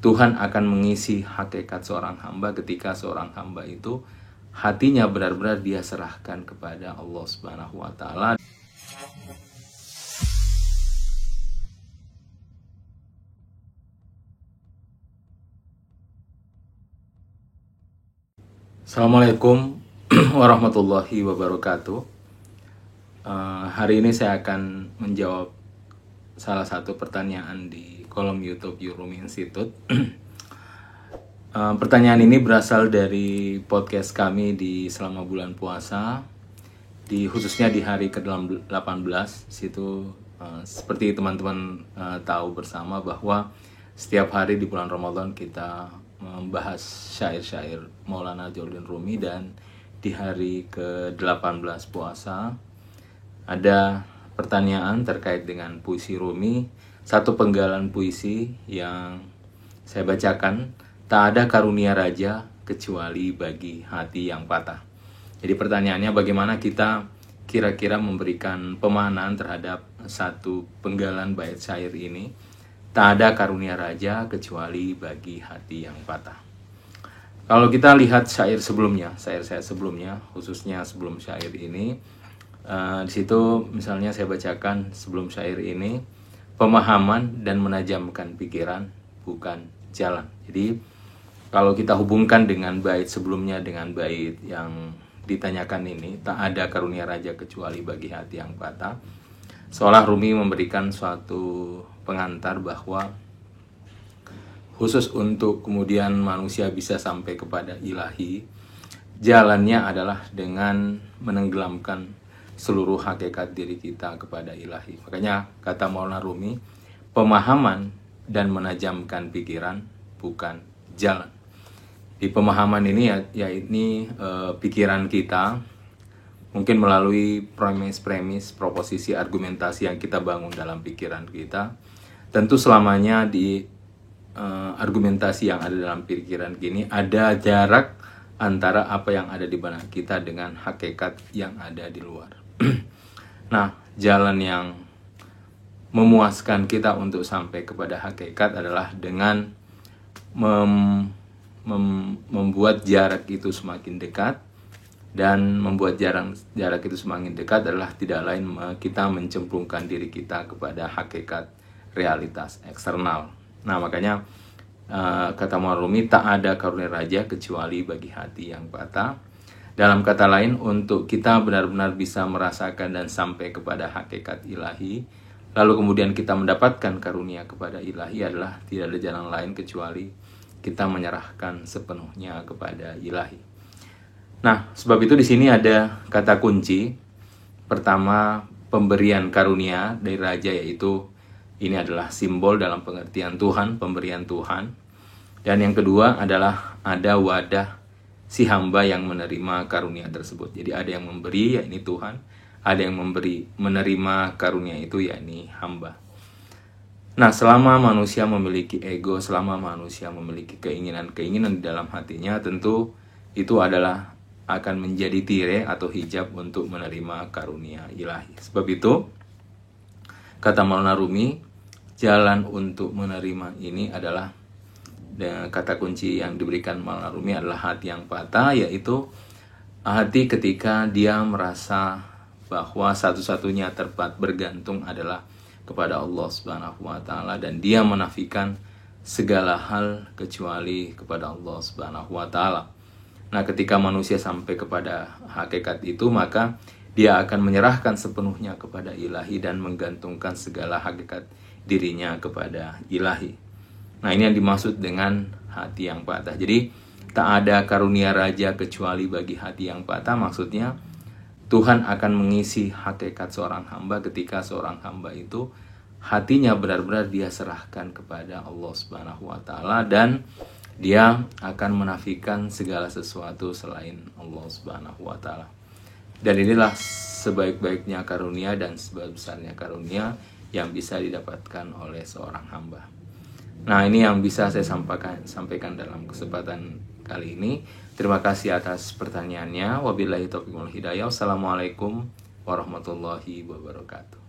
Tuhan akan mengisi hakikat seorang hamba ketika seorang hamba itu hatinya benar-benar dia serahkan kepada Allah Subhanahu wa taala. Assalamualaikum warahmatullahi wabarakatuh. Hari ini saya akan menjawab salah satu pertanyaan di kolom YouTube Yurumi Institute. Pertanyaan ini berasal dari podcast kami di selama bulan puasa, khususnya di hari ke-18. Situ seperti teman-teman tahu bersama bahwa setiap hari di bulan Ramadan kita membahas syair-syair Maulana Jalaluddin Rumi, dan di hari ke-18 puasa ada pertanyaan terkait dengan puisi Rumi, satu penggalan puisi yang saya bacakan. Tak ada karunia raja kecuali bagi hati yang patah. Jadi pertanyaannya, bagaimana kita kira-kira memberikan pemaknaan terhadap satu penggalan bait syair ini? Tak ada karunia raja kecuali bagi hati yang patah. Kalau kita lihat syair sebelumnya, syair-syair sebelumnya, khususnya sebelum syair ini, di situ misalnya saya bacakan sebelum syair ini, pemahaman dan menajamkan pikiran bukan jalan. Jadi kalau kita hubungkan dengan bait sebelumnya dengan bait yang ditanyakan ini, tak ada karunia raja kecuali bagi hati yang patah, seolah Rumi memberikan suatu pengantar bahwa khusus untuk kemudian manusia bisa sampai kepada ilahi, jalannya adalah dengan menenggelamkan seluruh hakikat diri kita kepada ilahi. Makanya kata Maulana Rumi, pemahaman dan menajamkan pikiran bukan jalan. Di pemahaman ini ya ini pikiran kita, mungkin melalui premis, proposisi, argumentasi yang kita bangun dalam pikiran kita. Tentu selamanya di argumentasi yang ada dalam pikiran kini ada jarak antara apa yang ada di benak kita dengan hakikat yang ada di luar. Nah, jalan yang memuaskan kita untuk sampai kepada hakikat adalah dengan membuat jarak itu semakin dekat. Dan membuat jarak itu semakin dekat adalah tidak lain kita mencemplungkan diri kita kepada hakikat realitas eksternal. Nah, makanya kata Maulana Rumi, tak ada karunia raja kecuali bagi hati yang patah. Dalam kata lain, untuk kita benar-benar bisa merasakan dan sampai kepada hakikat ilahi, lalu kemudian kita mendapatkan karunia kepada ilahi, adalah tidak ada jalan lain kecuali kita menyerahkan sepenuhnya kepada ilahi. Nah, sebab itu di sini ada kata kunci. Pertama, pemberian karunia dari raja, yaitu ini adalah simbol dalam pengertian Tuhan, pemberian Tuhan. Dan yang kedua adalah ada wadah si hamba yang menerima karunia tersebut. Jadi ada yang memberi, yakni Tuhan. Ada yang menerima karunia itu, yakni hamba. Nah, selama manusia memiliki ego, selama manusia memiliki keinginan-keinginan di dalam hatinya, tentu itu adalah akan menjadi tirai atau hijab untuk menerima karunia ilahi. Sebab itu, kata Maulana Rumi, jalan untuk menerima ini adalah, kata kunci yang diberikan Maulana Rumi adalah hati yang patah, yaitu hati ketika dia merasa bahwa satu-satunya tempat bergantung adalah kepada Allah Subhanahu wa taala, dan dia menafikan segala hal kecuali kepada Allah Subhanahu wa taala. Nah, ketika manusia sampai kepada hakikat itu, maka dia akan menyerahkan sepenuhnya kepada ilahi dan menggantungkan segala hakikat dirinya kepada ilahi. Nah, ini yang dimaksud dengan hati yang patah. Jadi, tak ada karunia raja kecuali bagi hati yang patah. Maksudnya, Tuhan akan mengisi hakikat seorang hamba ketika seorang hamba itu hatinya benar-benar dia serahkan kepada Allah Subhanahu wa taala, dan dia akan menafikan segala sesuatu selain Allah Subhanahu wa taala. Dan inilah sebaik-baiknya karunia dan sebesar-besarnya karunia yang bisa didapatkan oleh seorang hamba. Nah, ini yang bisa saya sampaikan dalam kesempatan kali ini. Terima kasih atas pertanyaannya. Wabillahi taufiq wal hidayah. Wassalamualaikum warahmatullahi wabarakatuh.